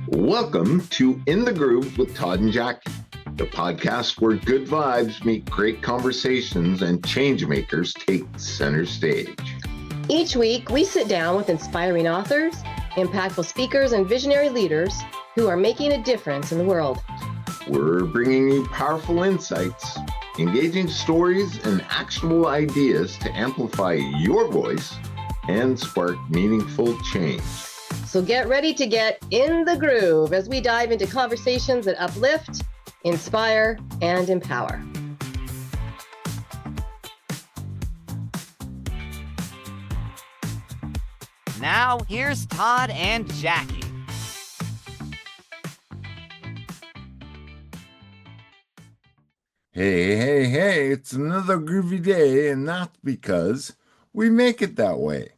Welcome to In the Groove with Todd and Jackie, the podcast where good vibes meet great conversations and change makers take center stage. Each week, we sit down with inspiring authors, impactful speakers, and visionary leaders who are making a difference in the world. We're bringing you powerful insights, engaging stories, and actionable ideas to amplify your voice and spark meaningful change. So get ready to get in the groove as we dive into conversations that uplift, inspire, and empower. Now, here's Todd and Jackie. Hey, it's another groovy day, and that's because we make it that way.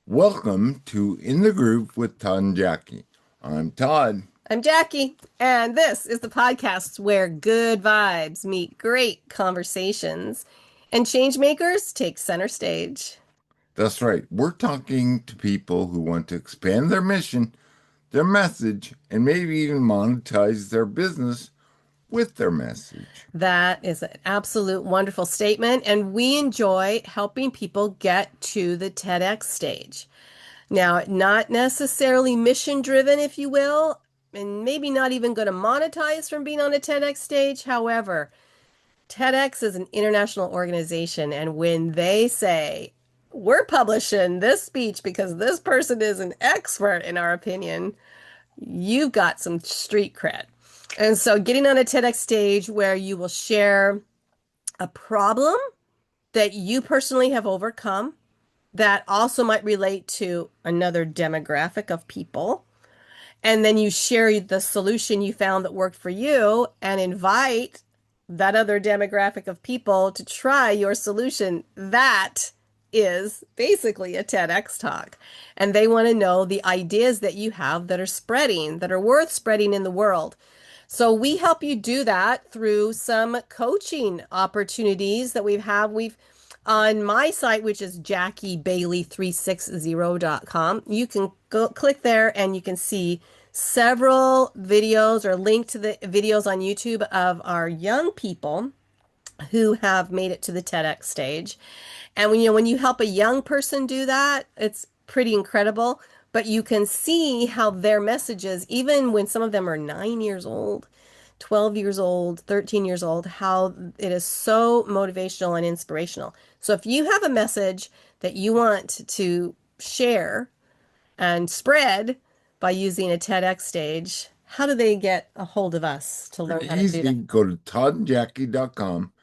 Welcome to In the Groove with Todd and Jackie. I'm Todd. I'm Jackie, and this is the podcast where good vibes meet great conversations and change makers take center stage. That's right. We're talking to people who want to expand their mission, their message, and maybe even monetize their business with their message. That is an absolute wonderful statement, and we enjoy helping people get to the TEDx stage. Now, not necessarily mission-driven, if you will, and maybe not even going to monetize from being on a TEDx stage. However, TEDx is an international organization, and when they say, we're publishing this speech because this person is an expert in our opinion, you've got some street cred. And so getting on a TEDx stage where you will share a problem that you personally have overcome that also might relate to another demographic of people. And then you share the solution you found that worked for you and invite that other demographic of people to try your solution. That is basically a TEDx talk. And they want to know the ideas that you have that are spreading, that are worth spreading in the world. So we help you do that through some coaching opportunities that we've on my site, which is JackieBailey360.com. You can go click there and you can see several videos or link to the videos on YouTube of our young people who have made it to the TEDx stage. And when you help a young person do that, it's pretty incredible. But you can see how their messages, even when some of them are 9 years old, 12 years old, 13 years old, how it is so motivational and inspirational. So if you have a message that you want to share and spread by using a TEDx stage, how do they get a hold of us to learn how to do that? Go to toddandjackie.com,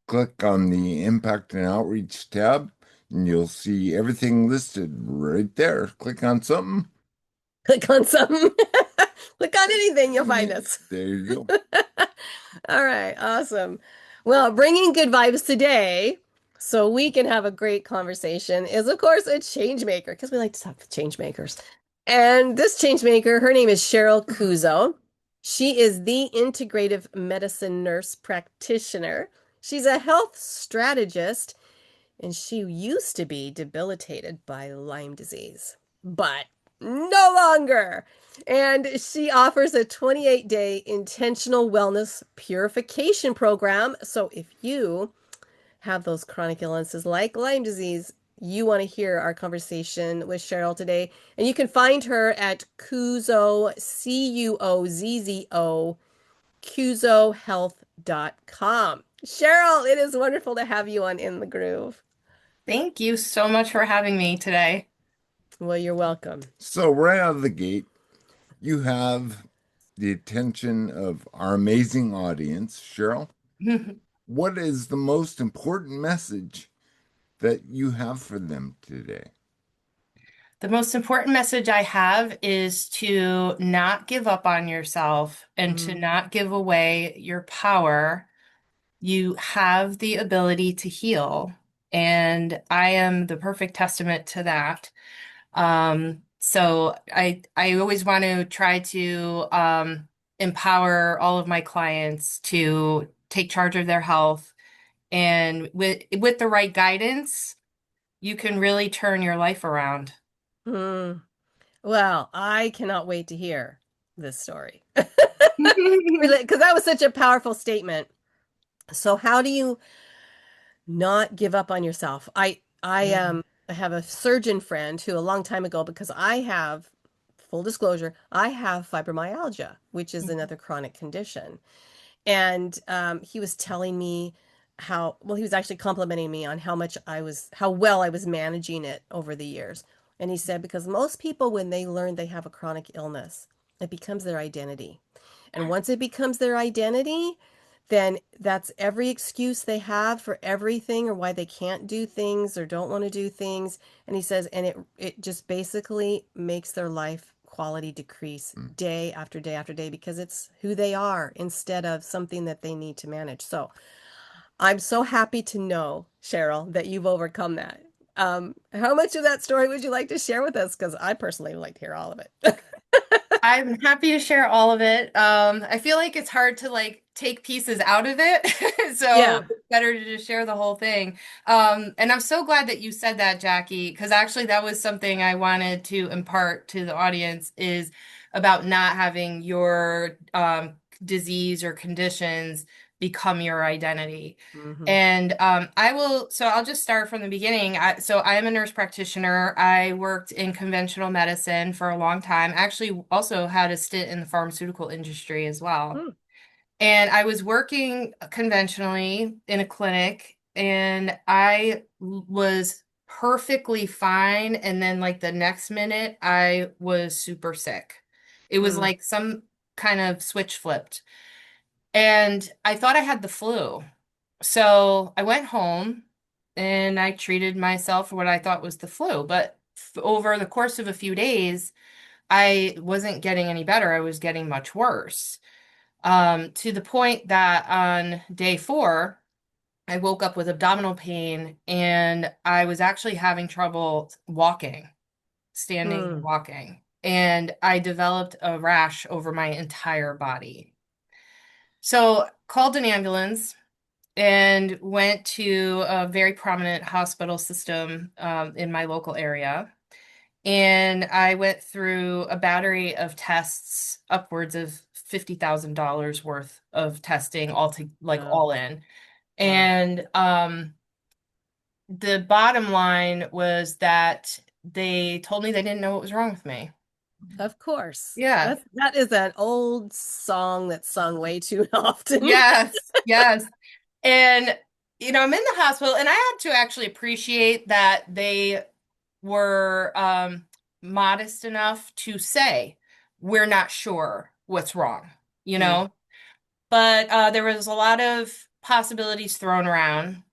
click on the Impact and Outreach tab, and you'll see everything listed right there. Click on something. Click on something. Click on anything, you'll find us. There you go. All right, awesome. Well, bringing good vibes today so we can have a great conversation is, of course, a change maker, because we like to talk with change makers. And this change maker, her name is Cheryl Cuozzo. She is the integrative medicine nurse practitioner. She's a health strategist, and she used to be debilitated by Lyme disease, but no longer. And she offers a 28-day intentional wellness purification program. So if you have those chronic illnesses like Lyme disease, you want to hear our conversation with Cheryl today. And you can find her at Cuozzo, Cuozzo, CuozzoHealth.com. Cheryl, it is wonderful to have you on In the Groove. Thank you so much for having me today. Well, you're welcome. So right out of the gate, you have the attention of our amazing audience. Cheryl, what is the most important message that you have for them today? The most important message I have is to not give up on yourself and to not give away your power. You have the ability to heal, and I am the perfect testament to that. So I always want to try to empower all of my clients to take charge of their health, and with the right guidance, you can really turn your life around. Well, I cannot wait to hear this story. Because that was such a powerful statement. So how do you not give up on yourself? I have a surgeon friend who a long time ago, because I have, full disclosure, I have fibromyalgia, which is another chronic condition. And he was telling me how, well, he was actually complimenting me on how well I was managing it over the years. And he said, because most people, when they learn they have a chronic illness, it becomes their identity. And once it becomes their identity, then that's every excuse they have for everything, or why they can't do things or don't want to do things. And he says, and it just basically makes their life quality decrease day after day after day, because it's who they are instead of something that they need to manage. So I'm so happy to know, Cheryl, that you've overcome that. How much of that story would you like to share with us? Because I personally would like to hear all of it. I'm happy to share all of it. I feel like it's hard to like take pieces out of it. So Yeah. it's better to just share the whole thing. And I'm so glad that you said that, Jackie, because actually that was something I wanted to impart to the audience, is about not having your disease or conditions become your identity. Hmm. And so I'll just start from the beginning. So I am a nurse practitioner. I worked in conventional medicine for a long time. Actually, also had a stint in the pharmaceutical industry as well. And I was working conventionally in a clinic, and I was perfectly fine. And then, like, the next minute, I was super sick. It was Mm. like some kind of switch flipped. And I thought I had the flu. So I went home and I treated myself for what I thought was the flu. But over the course of a few days, I wasn't getting any better. I was getting much worse. To the point that on day 4, I woke up with abdominal pain and I was actually having trouble walking, standing and Mm. walking. And I developed a rash over my entire body. So called an ambulance and went to a very prominent hospital system in my local area. And I went through a battery of tests, upwards of $50,000 worth of testing, Wow. all in. Wow. And the bottom line was that they told me they didn't know what was wrong with me. Of course. Yeah. That is an old song that's sung way too often. Yes. Yes. And, I'm in the hospital, and I had to actually appreciate that they were modest enough to say, we're not sure what's wrong, you Mm. know? But there was a lot of possibilities thrown around.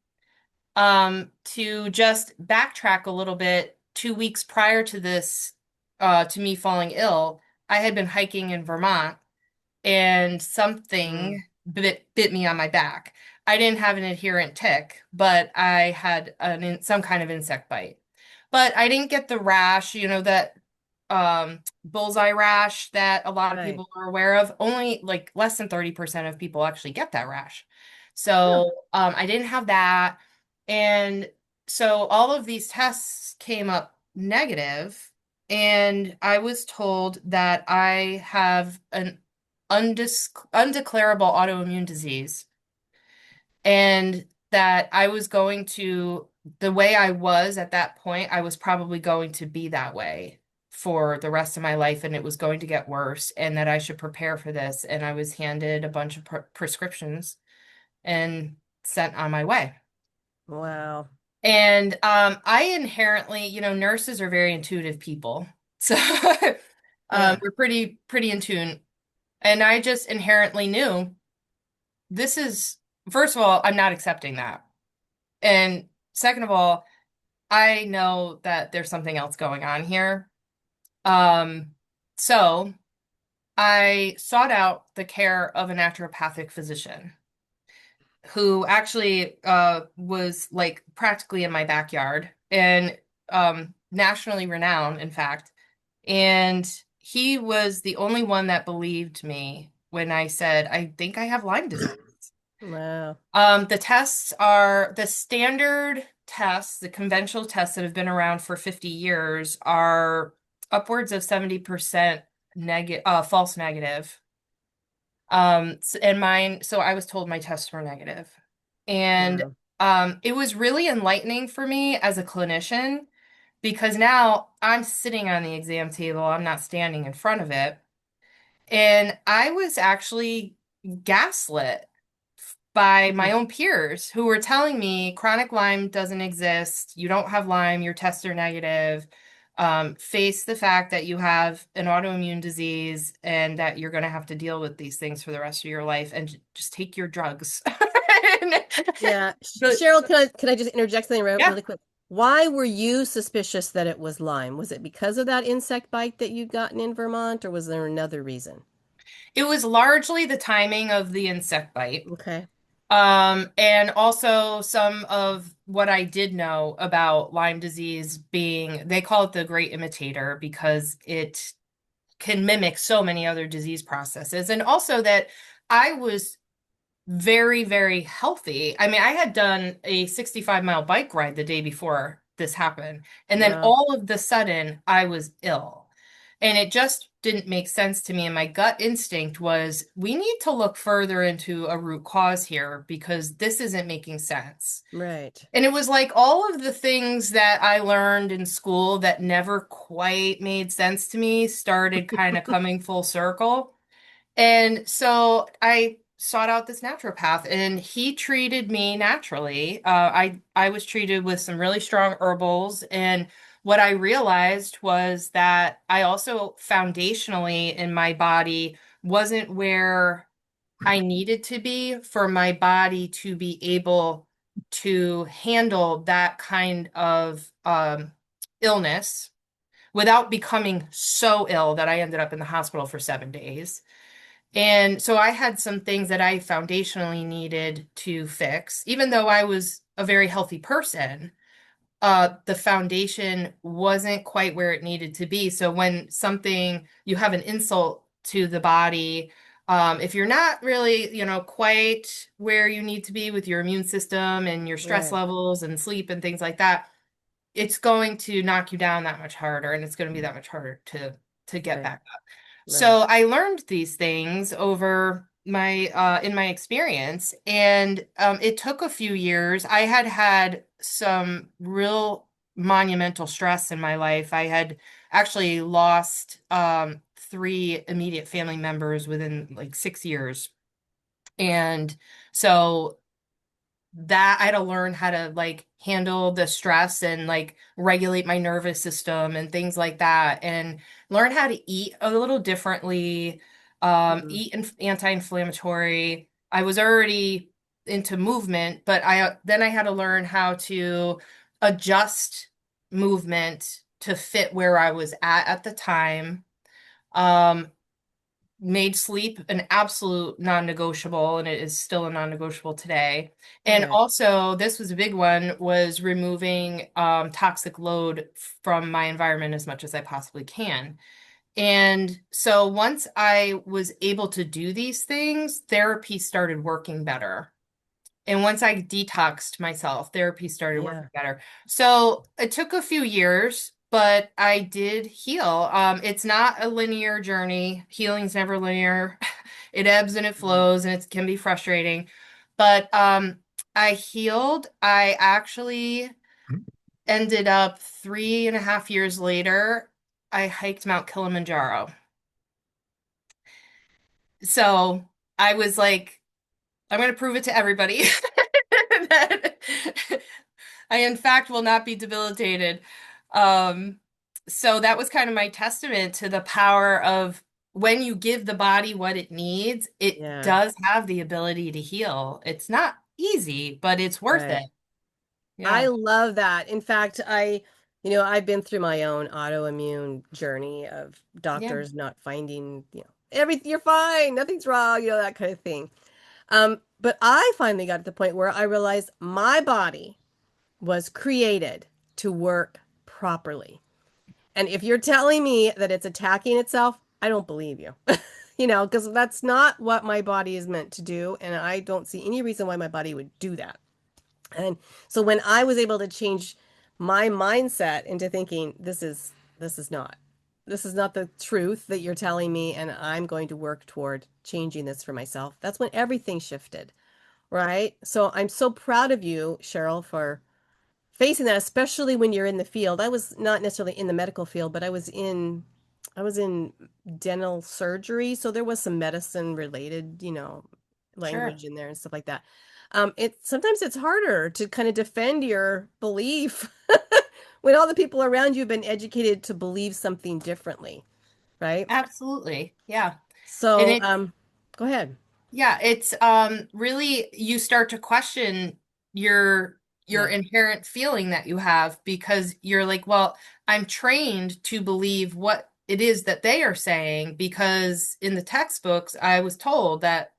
To just backtrack a little bit, 2 weeks prior to this, to me falling ill, I had been hiking in Vermont, and Mm. something bit me on my back. I didn't have an adherent tick, but I had some kind of insect bite. But I didn't get the rash, that bullseye rash that a lot of Right. people are aware of. Only like less than 30% of people actually get that rash. Huh. So I didn't have that. And so all of these tests came up negative, and I was told that I have an undeclarable autoimmune disease, and that the way I was at that point, I was probably going to be that way for the rest of my life, and it was going to get worse, and that I should prepare for this. And I was handed a bunch of prescriptions and sent on my way. Wow. And I inherently, nurses are very intuitive people. So Yeah. we're pretty in tune. And I just inherently knew, this is, first of all, I'm not accepting that. And second of all, I know that there's something else going on here. Um, so I sought out the care of a naturopathic physician who actually was like practically in my backyard, and nationally renowned, in fact. And he was the only one that believed me when I said, I think I have Lyme disease. Wow. The tests are the standard tests, the conventional tests that have been around for 50 years are upwards of 70% false negative. And mine, so I was told my tests were negative. And Wow. it was really enlightening for me as a clinician because now I'm sitting on the exam table, I'm not standing in front of it. And I was actually gaslit by my Mhm. own peers who were telling me chronic Lyme doesn't exist. You don't have Lyme, your tests are negative. Face the fact that you have an autoimmune disease and that you're going to have to deal with these things for the rest of your life and just take your drugs. Yeah. But Cheryl, can I just interject something yeah, really quick? Why were you suspicious that it was Lyme? Was it because of that insect bite that you'd gotten in Vermont, or was there another reason? it was largely the timing of the insect bite. Okay. And also some of what I did know about Lyme disease being, they call it the great imitator because it can mimic so many other disease processes. And also that I was very, very healthy. I mean, I had done a 65-mile bike ride the day before this happened. And then Wow. all of the sudden, I was ill. And it just didn't make sense to me. And my gut instinct was, we need to look further into a root cause here because this isn't making sense. Right. And it was like all of the things that I learned in school that never quite made sense to me started kind of coming full circle. And so I sought out this naturopath and he treated me naturally. I was treated with some really strong herbals. And what I realized was that I also foundationally in my body wasn't where I needed to be for my body to be able to handle that kind of illness without becoming so ill that I ended up in the hospital for 7 days. And so I had some things that I foundationally needed to fix, even though I was a very healthy person. The foundation wasn't quite where it needed to be. So when something, you have an insult to the body, if you're not really, quite where you need to be with your immune system and your stress Right. levels and sleep and things like that, it's going to knock you down that much harder, and it's going to be that much harder to get Right. back up. Right. So I learned these things over my in my experience, and it took a few years. I had had some real monumental stress in my life. I had actually lost three immediate family members within like 6 years, and so that I had to learn how to like handle the stress and like regulate my nervous system and things like that and learn how to eat a little differently, Mm. eat anti-inflammatory. I was already into movement, but I had to learn how to adjust movement to fit where I was at the time. Um, Made sleep an absolute non-negotiable, and it is still a non-negotiable today. And Good. also, this was a big one, was removing toxic load from my environment as much as I possibly can. And so once I was able to do these things, therapy started working better. And once I detoxed myself, therapy started Yeah. working better. So it took a few years, but I did heal. It's not a linear journey. Healing's never linear. It ebbs and it Mhm. flows, and it can be frustrating. But I healed. I actually ended up 3.5 years later. I hiked Mount Kilimanjaro. So I was like, I'm going to prove it to everybody that I, in fact, will not be debilitated. Um, so that was kind of my testament to the power of when you give the body what it needs, it Yeah. does have the ability to heal. It's not easy, but it's worth it. Right. I Yeah. love that. In fact, I've been through my own autoimmune journey of Yeah. doctors not finding, everything, you're fine, nothing's wrong, that kind of thing. But I finally got to the point where I realized my body was created to work properly. And if you're telling me that it's attacking itself, I don't believe you. Because that's not what my body is meant to do, and I don't see any reason why my body would do that. And so when I was able to change my mindset into thinking this is not the truth that you're telling me, and I'm going to work toward changing this for myself. That's when everything shifted, right? So I'm so proud of you, Cheryl, for facing that, especially when you're in the field. I was not necessarily in the medical field, but I was in dental surgery, so there was some medicine related, Sure. language in there and stuff like that. It sometimes it's harder to kind of defend your belief when all the people around you have been educated to believe something differently, right? Absolutely. Yeah. And So, it's go ahead. Yeah, it's really you start to question your Yeah, inherent feeling that you have because you're like, well, I'm trained to believe what it is that they are saying because in the textbooks I was told that,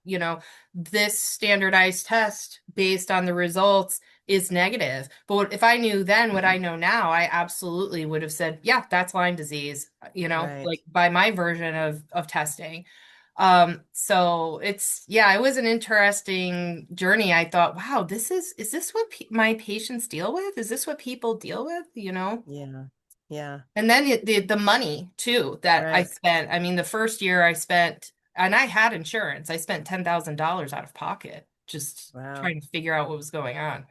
this standardized test based on the results is negative. But if I knew then what I know now, I absolutely would have said, yeah, that's Lyme disease, right. like by my version of testing. So yeah, it was an interesting journey. I thought, wow, is this what my patients deal with? Is this what people deal with, Yeah, yeah, And then the money too that I right. spent. I mean, the first year I spent, and I had insurance. I spent $10,000 out of pocket just Wow. trying to figure out what was going on.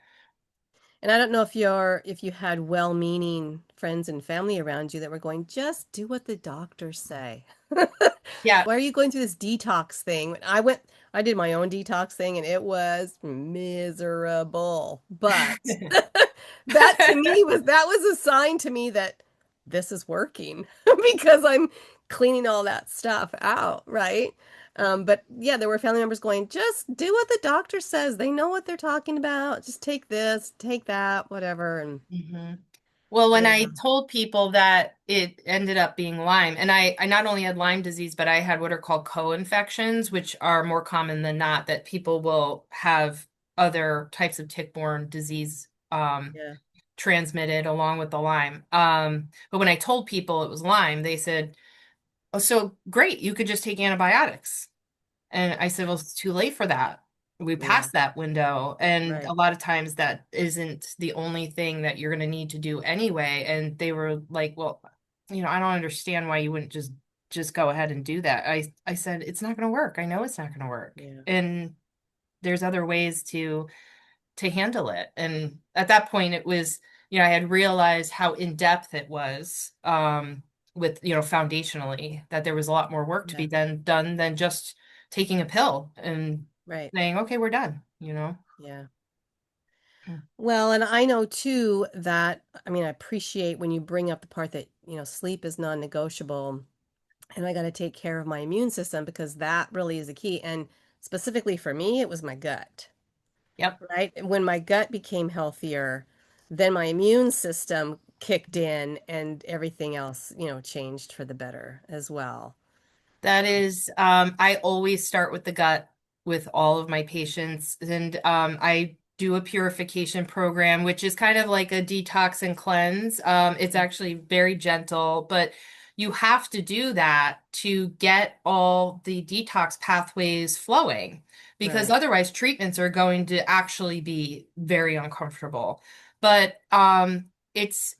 And I don't know if you had well-meaning friends and family around you that were going, just do what the doctors say. Yeah. Why are you going through this detox thing? I did my own detox thing and it was miserable. But that to me was a sign to me that this is working because I'm cleaning all that stuff out, right? But yeah, there were family members going, just do what the doctor says. They know what they're talking about. Just take this, take that, whatever. And hmm Well, when yeah, I told people that it ended up being Lyme, and I not only had Lyme disease, but I had what are called co-infections, which are more common than not, that people will have other types of tick-borne disease yeah, transmitted along with the Lyme. But when I told people it was Lyme, they said, "Oh, so great, you could just take antibiotics." And I said, well, it's too late for that. We yeah, passed that window. And a right. lot of times that isn't the only thing that you're going to need to do anyway. And they were like, well, I don't understand why you wouldn't just go ahead and do that. I said, it's not going to work. I know it's not going to work. Yeah, And there's other ways to handle it. And at that point it was, I had realized how in depth it was with, foundationally that there was a lot more work to yeah, be done than just taking a pill and right. saying, okay, we're done. Yeah. Mm. Well, and I know too that, I mean, I appreciate when you bring up the part that, sleep is non-negotiable and I got to take care of my immune system because that really is the key. And specifically for me, it was my gut, Yep. right? When my gut became healthier, then my immune system kicked in and everything else, changed for the better as well. That is, I always start with the gut with all of my patients, and I do a purification program, which is kind of like a detox and cleanse. It's actually very gentle, but you have to do that to get all the detox pathways flowing, because Right. otherwise treatments are going to actually be very uncomfortable. But I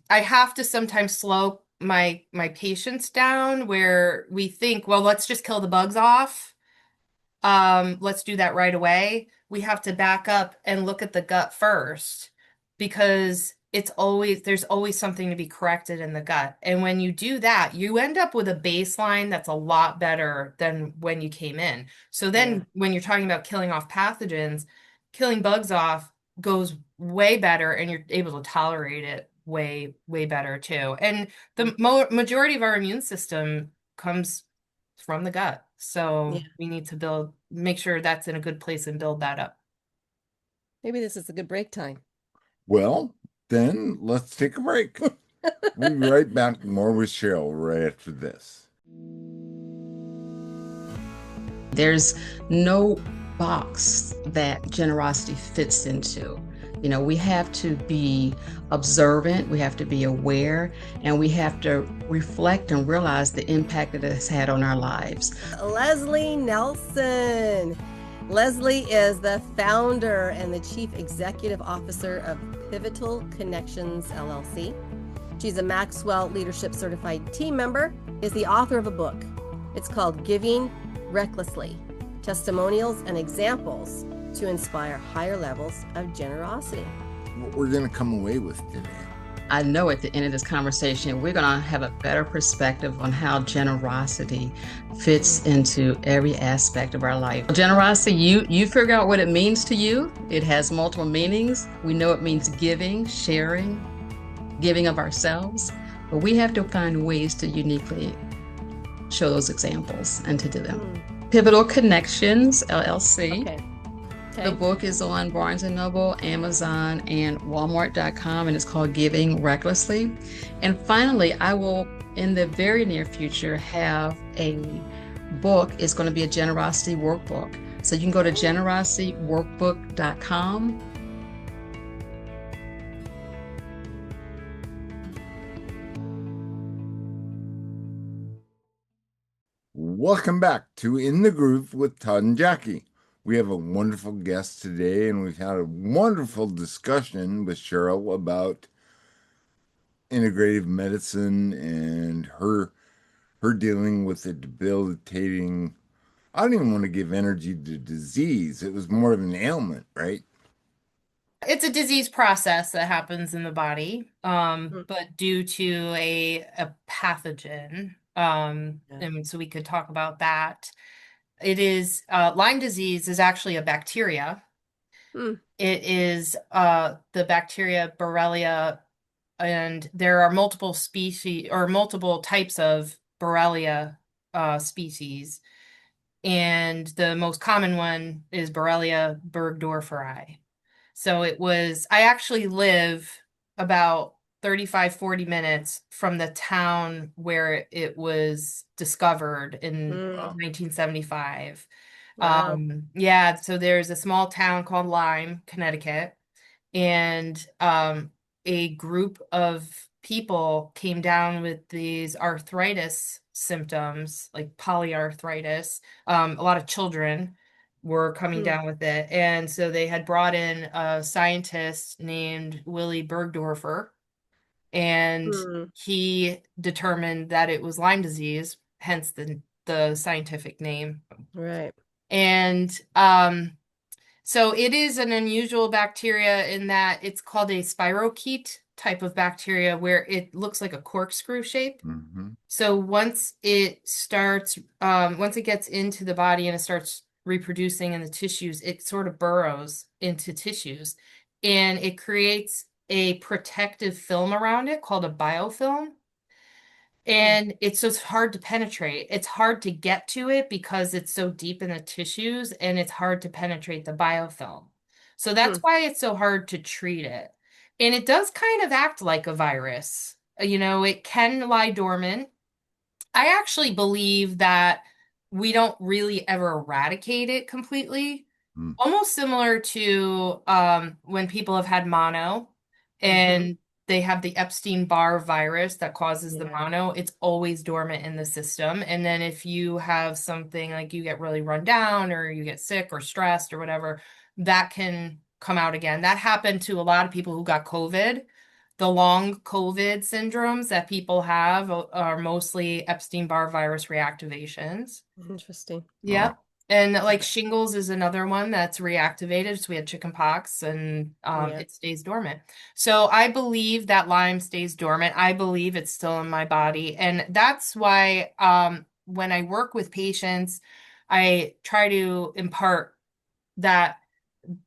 have to sometimes slow my patients down where we think, well, let's just kill the bugs off. Let's do that right away. We have to back up and look at the gut first because there's always something to be corrected in the gut. And when you do that, you end up with a baseline that's a lot better than when you came in. So Yeah. then when you're talking about killing off pathogens, killing bugs off goes way better and you're able to tolerate it way, way better too. And the majority of our immune system comes from the gut. Yeah. So we need to make sure that's in a good place and build that up. Maybe this is a good break time. Well, then let's take a break. We'll be right back more with Cheryl right after this. There's no box that generosity fits into. We have to be observant, we have to be aware, and we have to reflect and realize the impact that it has had on our lives. Leslie Nelson. Leslie is the founder and the chief executive officer of Pivotal Connections LLC. She's a Maxwell Leadership Certified team member, is the author of a book. It's called Giving Recklessly, Testimonials and Examples to Inspire Higher Levels of Generosity. What we're going to come away with today. I know at the end of this conversation, we're going to have a better perspective on how generosity fits into every aspect of our life. Generosity, you figure out what it means to you. It has multiple meanings. We know it means giving, sharing, giving of ourselves, but we have to find ways to uniquely show those examples and to do them. Pivotal Connections, LLC. Okay. The book is on Barnes & Noble, Amazon, and Walmart.com, and it's called Giving Recklessly. And finally, I will, in the very near future, have a book. It's going to be a generosity workbook. So you can go to generosityworkbook.com. Welcome back to In the Groove with Todd and Jackie. We have a wonderful guest today, and we've had a wonderful discussion with Cheryl about integrative medicine and her dealing with the debilitating, I don't even want to give energy to disease. It was more of an ailment, right? It's a disease process that happens in the body, but due to a pathogen. And so we could talk about that. It is Lyme disease is actually a bacteria. It is the bacteria Borrelia, and there are multiple species or multiple types of Borrelia species. And the most common one is Borrelia burgdorferi. So I actually live about 35, 40 minutes from the town where it was discovered in 1975. Wow. Yeah, so there's a small town called Lyme, Connecticut, and a group of people came down with these arthritis symptoms, like polyarthritis. A lot of children were coming down with it. And so they had brought in a scientist named Willy Bergdorfer, and he determined that it was Lyme disease, hence the scientific name. Right. And so it is an unusual bacteria in that it's called a spirochete type of bacteria where it looks like a corkscrew shape. So once it gets into the body and it starts reproducing in the tissues, it sort of burrows into tissues, and it creates a protective film around it called a biofilm. And it's just hard to penetrate. It's hard to get to it because it's so deep in the tissues, and it's hard to penetrate the biofilm. So that's why it's so hard to treat it. And it does kind of act like a virus. It can lie dormant. I actually believe that we don't really ever eradicate it completely. Almost similar to when people have had mono and they have the Epstein-Barr virus that causes the mono. It's always dormant in the system. And then if you have something like you get really run down or you get sick or stressed or whatever, that can come out again. That happened to a lot of people who got COVID. The long COVID syndromes that people have are mostly Epstein-Barr virus reactivations. Interesting. Yep. And like shingles is another one that's reactivated. So we had chicken pox, and it stays dormant. So I believe that Lyme stays dormant. I believe it's still in my body. And that's why when I work with patients, I try to impart that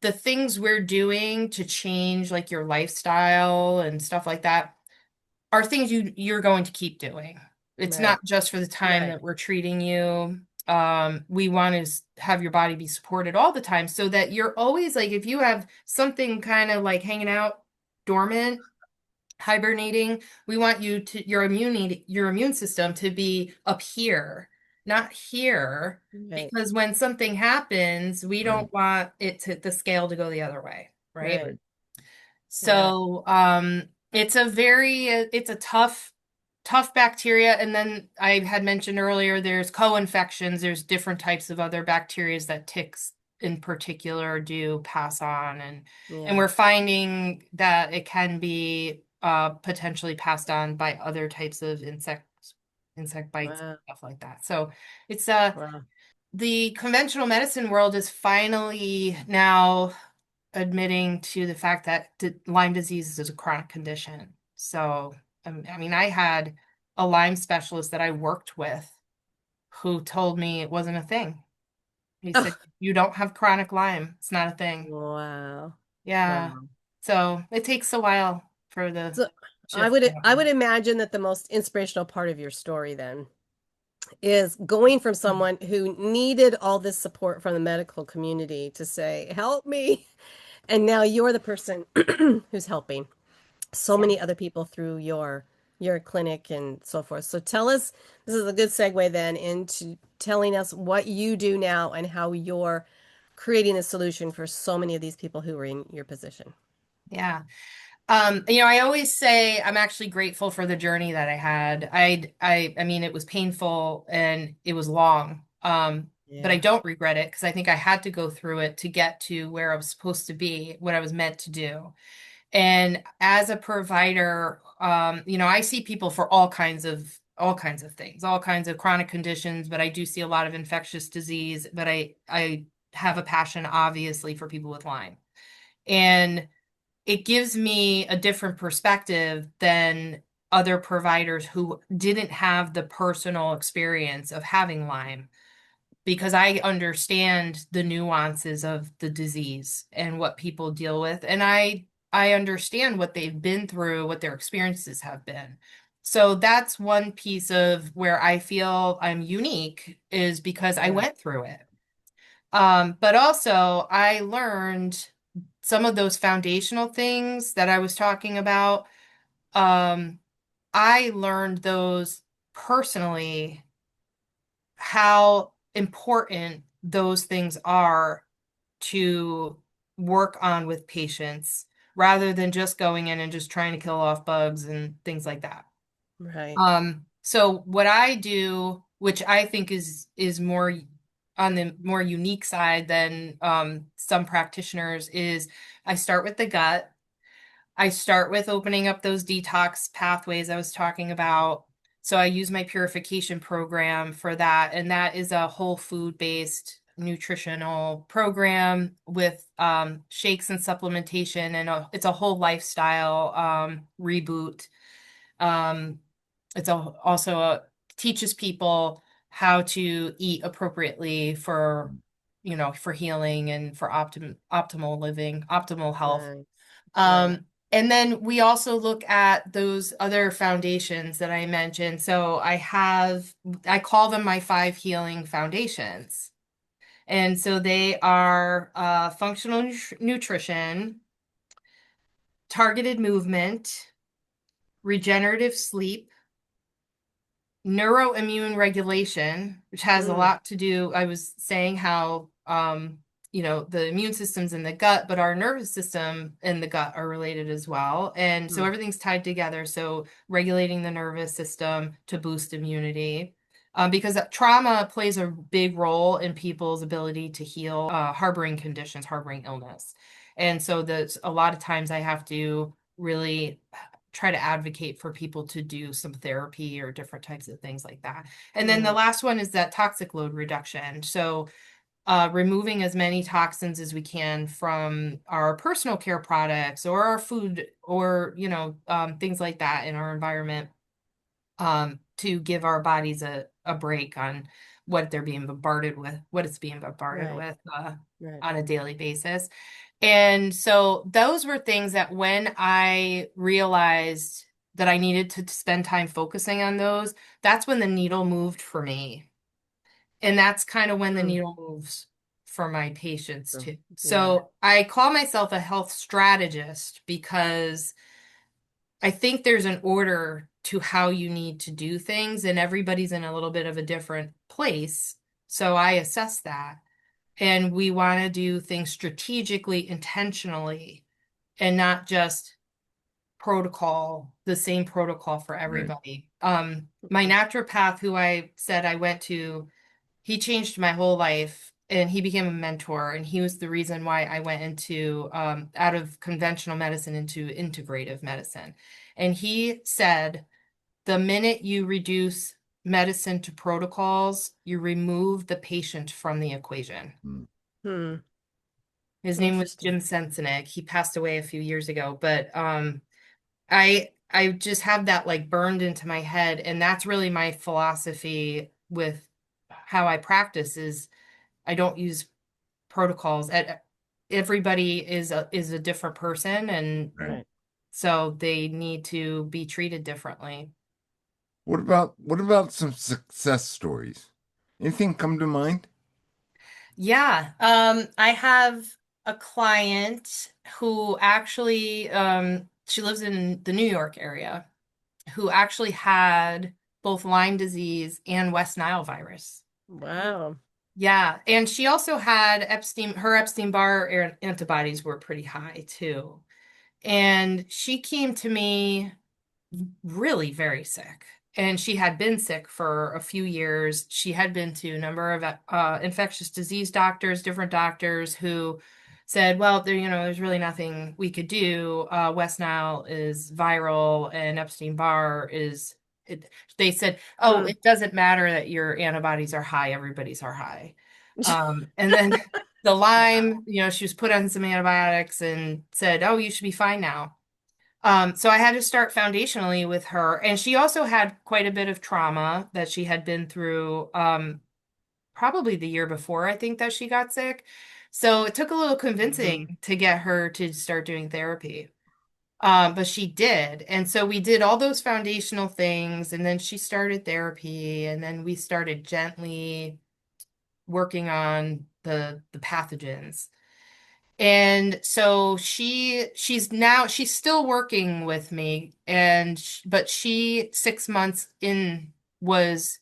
the things we're doing to change like your lifestyle and stuff like that are things you're going to keep doing. It's not just for the time that we're treating you. We want to have your body be supported all the time so that you're always like, if you have something kind of like hanging out dormant, hibernating, we want your immune system to be up here, not here, because when something happens, we don't want the scale to go the other way, right? So it's a tough bacteria. And then I had mentioned earlier, there's co-infections. There's different types of other bacteria that ticks in particular do pass on. And we're finding that it can be potentially passed on by other types of insect bites, Wow. stuff like that. So it's Wow. the conventional medicine world is finally now admitting to the fact that Lyme disease is a chronic condition. So, I mean, I had a Lyme specialist that I worked with who told me it wasn't a thing. He said, you don't have chronic Lyme. It's not a thing. Wow. Yeah. Wow. So it takes a while for the So shift to I happen. would imagine that the most inspirational part of your story then is going from someone who needed all this support from the medical community to say, "Help me." And now you're the person who's helping so Yeah. many other people through your clinic and so forth. So tell us, this is a good segue then into telling us what you do now and how you're creating a solution for so many of these people who are in your position. Yeah. I always say I'm actually grateful for the journey that I had. I mean, it was painful and it was long. But I Yeah. don't regret it because I think I had to go through it to get to where I was supposed to be, what I was meant to do. And as a provider, I see people for all kinds of things, all kinds of chronic conditions, but I do see a lot of infectious disease, but I have a passion obviously for people with Lyme. And it gives me a different perspective than other providers who didn't have the personal experience of having Lyme because I understand the nuances of the disease and what people deal with. And I understand what they've been through, what their experiences have been. So that's one piece of where I feel I'm unique is because I Yeah. went through it. But also I learned some of those foundational things that I was talking about. Um, I learned those personally how important those things are to work on with patients rather than just going in and just trying to kill off bugs and things like that. Right. So what I do, which I think is more on the more unique side than some practitioners, is I start with the gut. I start with opening up those detox pathways I was talking about. So I use my purification program for that. And that is a whole food based nutritional program with shakes and supplementation. And it's a whole lifestyle reboot. Um, teaches people how to eat appropriately for healing and for optimal living, optimal health. Nice. Nice. And then we also look at those other foundations that I mentioned. So I call them my 5 healing foundations. And so they are functional nutrition, targeted movement, regenerative sleep, neuroimmune regulation, which has a Mm, lot to do. I was saying how the immune system's in the gut, but our nervous system and the gut are related as well. And so mm, everything's tied together. So regulating the nervous system to boost immunity. Because trauma plays a big role in people's ability to heal harboring conditions, harboring illness. And so there's a lot of times I have to really try to advocate for people to do some therapy or different types of things like that. And then the right. last one is that toxic load reduction. So removing as many toxins as we can from our personal care products or our food or things like that in our environment to give our bodies a break on what it's being bombarded Right. with Right. on a daily basis. And so those were things that when I realized that I needed to spend time focusing on those, that's when the needle moved for me. And that's kind of when the Mm, needle moves for my patients so, too. yeah. So I call myself a health strategist because I think there's an order to how you need to do things, and everybody's in a little bit of a different place. So I assess that. And we want to do things strategically, intentionally, and not just the same protocol for Right. everybody. My naturopath, who I said I went to, he changed my whole life and he became a mentor. And he was the reason why I went into out of conventional medicine into integrative medicine. And he said, the minute you reduce medicine to protocols, you remove the patient from the equation. Hmm. His name was Interesting. Jim Sensenig. He passed away a few years ago, but I just have that like burned into my head, and that's really my philosophy with how I practice is I don't use protocols. Everybody is a different person, and Right. so they need to be treated differently. What about some success stories? Anything come to mind? Yeah, I have a client who actually she lives in the New York area who actually had both Lyme disease and West Nile virus. Wow. Yeah, and she also had her Epstein-Barr antibodies were pretty high too. And she came to me really very sick. And she had been sick for a few years. She had been to a number of infectious disease doctors, different doctors who said, well, there's really nothing we could do. West Nile is viral and Epstein-Barr is, it, they said, oh, Hmm. it doesn't matter that your antibodies are high, everybody's are high. And then the Lyme, she was put on some antibiotics and said, oh, you should be fine now. So I had to start foundationally with her. And she also had quite a bit of trauma that she had been through probably the year before, I think, that she got sick. So it took a little convincing to get her to start doing therapy. But she did. And so we did all those foundational things. And then she started therapy. And then we started gently working on the pathogens. And so she's still working with me, but she 6 months in was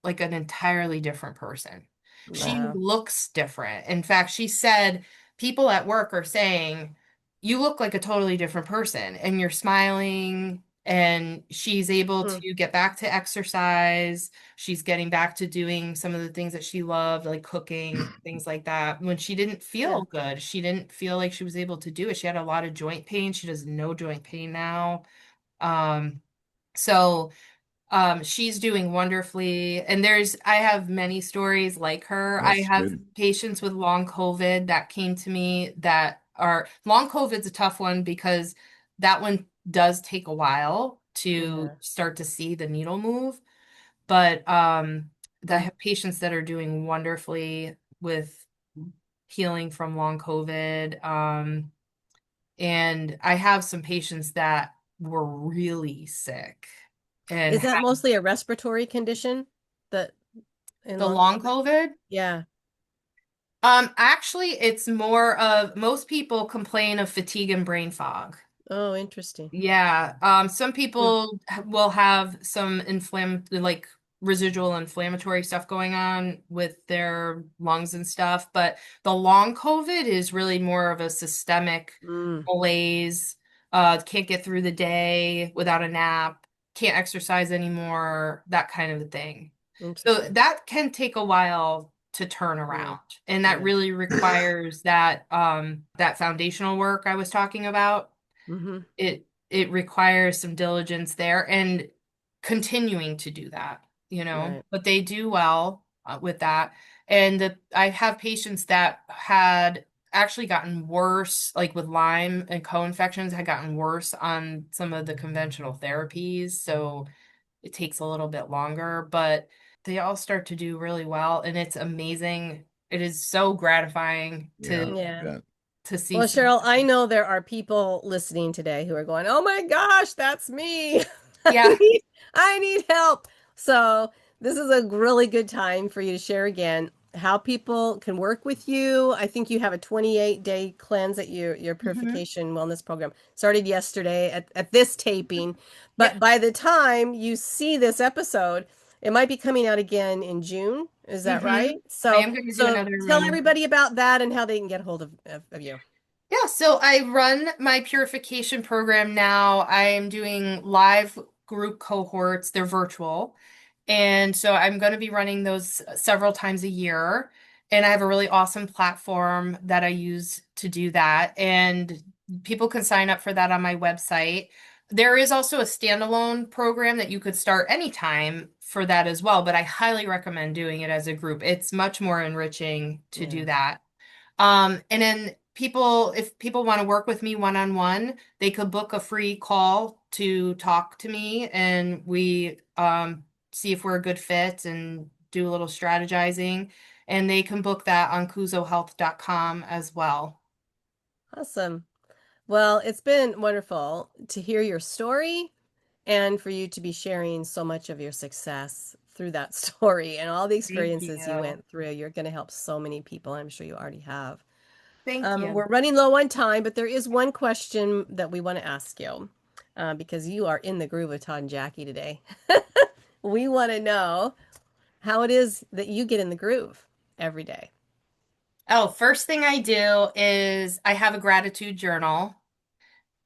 like an entirely different person. She Wow. looks different. In fact, she said people at work are saying, you look like a totally different person and you're smiling. And she's able Hmm. to get back to exercise. She's getting back to doing some of the things that she loved, like cooking, things like that. When she didn't Yeah. feel good, she didn't feel like she was able to do it. She had a lot of joint pain. She does no joint pain now. Um, so she's doing wonderfully. And I have many stories like her. I That's have good. patients with long COVID that came to me long COVID's a tough one because that one does take a while to Yeah. start to see the needle move. But I Hmm. have patients that are doing wonderfully with healing from long COVID. And I have some patients that were really sick and Is that mostly a respiratory condition that in the long long COVID? COVID. Yeah. Actually, it's more of most people complain of fatigue and brain fog. Oh, interesting. Yeah. Some Hmm. people will have some like residual inflammatory stuff going on with their lungs and stuff, but the long COVID is really more of a systemic Mm. malaise. Can't get through the day without a nap, can't exercise anymore, that kind of a thing. So Interesting. that can take a while to turn Mm. around, and that Yeah. really requires that foundational work I was talking about. Mm-hmm. It requires some diligence there and continuing to do that, Right. but they do well with that. And I have patients that had actually gotten worse, like with Lyme and co-infections, had gotten worse on some of the conventional therapies. So it takes a little bit longer, but they all start to do really well. And it's amazing. It is so gratifying Yeah, Yeah. to see Well, some. Cheryl, I know there are people listening today who are going, "Oh my gosh, that's me. Yeah. I need help." So, this is a really good time for you to share again how people can work with you. I think you have a 28-day cleanse at your Mhm. purification wellness program. Started yesterday at this taping, Yep. but by the time you see this episode, it might be coming out again in June. Is that hmm right? I So, am going to do so another tell one. everybody about that and how they can get hold of you. Yeah, so I run my purification program now. I am doing live group cohorts. They're virtual. And so I'm going to be running those several times a year. And I have a really awesome platform that I use to do that. And people can sign up for that on my website. There is also a standalone program that you could start anytime for that as well, but I highly recommend doing it as a group. It's much more enriching to do that. And then if people want to work with me one-on-one, they could book a free call to talk to me, and we see if we're a good fit and do a little strategizing. And they can book that on cuozzohealth.com as well. Awesome. Well, it's been wonderful to hear your story and for you to be sharing so much of your success through that story and all the experiences you went through. You're going to help so many people. I'm sure you already have. Thank you. We're running low on time, but there is one question that we want to ask you because you are in the groove with Todd and Jackie today. We want to know how it is that you get in the groove every day. Oh, first thing I do is I have a gratitude journal.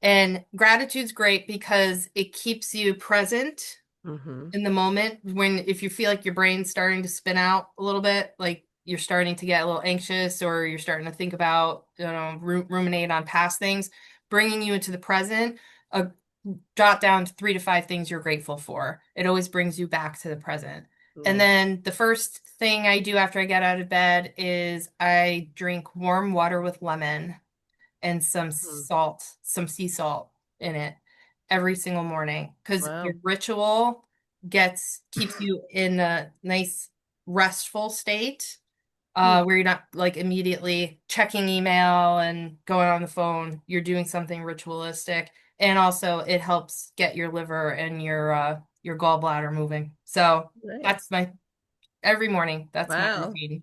And gratitude's great because it keeps you present in the moment if you feel like your brain's starting to spin out a little bit, like you're starting to get a little anxious or you're starting to think about, ruminate on past things, bringing you into the present, jot down 3 to 5 things you're grateful for. It always brings you back to the present. And then the first thing I do after I get out of bed is I drink warm water with lemon and some salt, some sea salt in it every single morning, because your ritual keeps you in a nice restful state where you're not like immediately checking email and going on the phone. You're doing something ritualistic, and also it helps get your liver and your gallbladder moving. So that's every morning. That's my routine.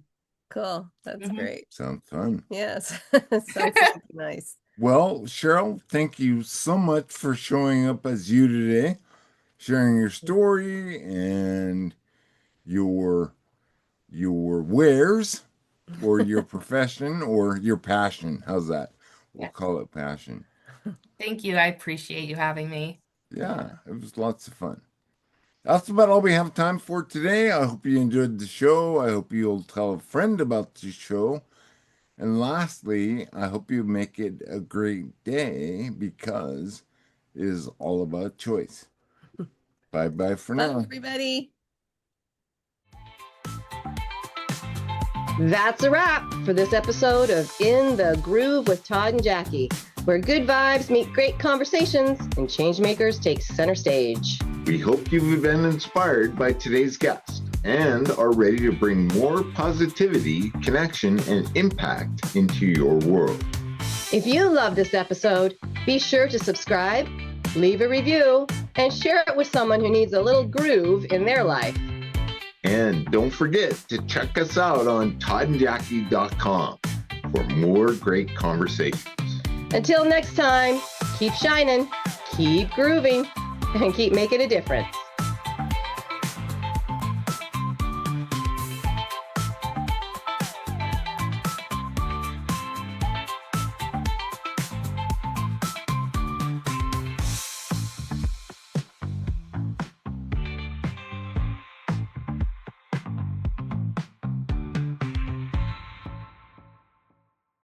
Cool. That's great. Sounds fun. Yes. Sounds nice. Well, Cheryl, thank you so much for showing up as you today, sharing your story and your wares or your profession or your passion. How's that? We'll call it passion. Thank you. I appreciate you having me. Yeah, it was lots of fun. That's about all we have time for today. I hope you enjoyed the show. I hope you'll tell a friend about the show. And lastly, I hope you make it a great day because it is all about choice. Bye-bye for now. Bye, everybody. That's a wrap for this episode of In the Groove with Todd and Jackie, where good vibes meet great conversations and changemakers take center stage. We hope you've been inspired by today's guest and are ready to bring more positivity, connection, and impact into your world. If you love this episode, be sure to subscribe, leave a review, and share it with someone who needs a little groove in their life. And don't forget to check us out on toddandjackie.com for more great conversations. Until next time, keep shining, keep grooving, and keep making a difference.